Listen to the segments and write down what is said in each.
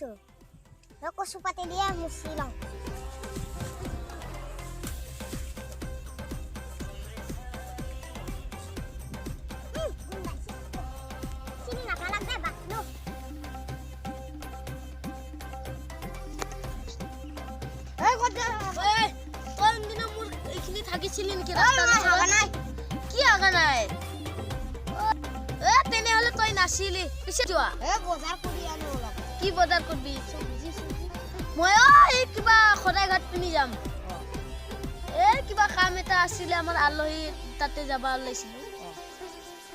আহিছো কচু পাতি দিয়ে মুচি লওঁ চিনি নাপালাক দে বাকলো এই কত এই কোন দিন মোৰ এইখিনি থাকিছিলি নেকি ৰাস্তা নাই কি আগা নাই তেনেহলে তই নাছিলি পিছে যোৱা বজাৰ কৰি আনো অলপ কি বজাৰ কৰবি মই এই কিবা খদাই ঘাট পিনি যাম কিবা কাম এটা আছিলে আমাৰ আলহী তাতে যাব ওলাইছিলো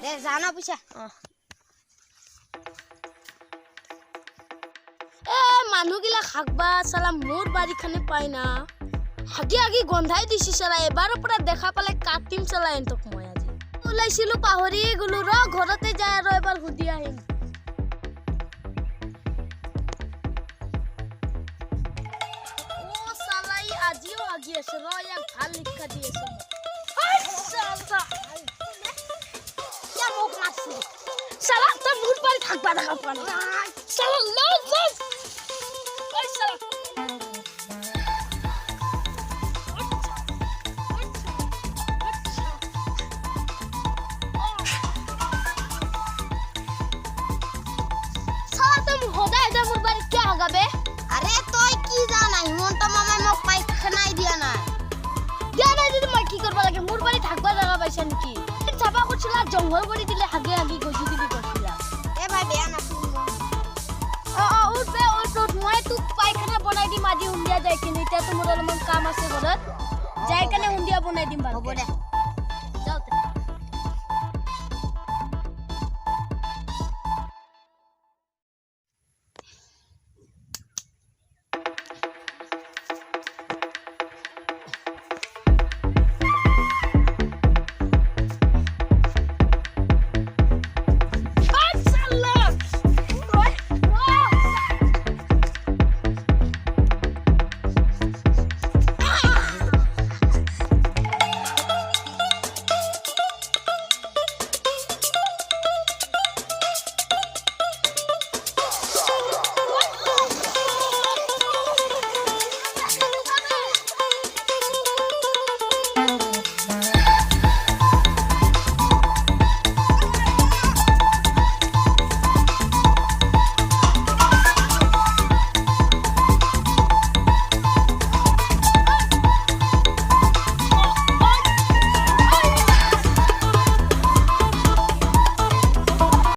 দে জানা পিছে মানুহগিলা খাকবা চালা মোৰ বাৰীখানে পাই না হাগি হাগি গন্ধাই দিছি চালা এবাৰৰ পৰা দেখা পালে কাটিম চালা এন্তক মই আজি ওলাইছিলো পাহৰি গলো ৰ ঘৰতে যাই আৰু এবাৰ সুধি আহিম আজিও আগি আছে ৰ ইয়াক ভাল শিক্ষা দি আছে মোক মাছি চালা তই মোৰ বাৰী থাকবা দেখা পোৱা নাই চালা লজ লজ ঐ চালা আরে তুই কি জানা হিমন্ত মামাই মোক পাইখানাই দিয়া নাই দিদি মই কি করব লাগে মোর বাড়ি থাকবা জায়গা পাইছা নাকি চাপা করছিলা জঙ্গল করে দিলে হাগে হাগে গজি দিলি করছিলা এ ভাই বেয়া নাছিল উঠবে উঠ মই তোক পাইখানা বনাই দিম আজি উন্দিয়া যায় কিনে এতিয়া তো মোর অলপমান কাম আছে ঘৰত যাই কেনে উন্দিয়া বনাই দিম হ'ব দে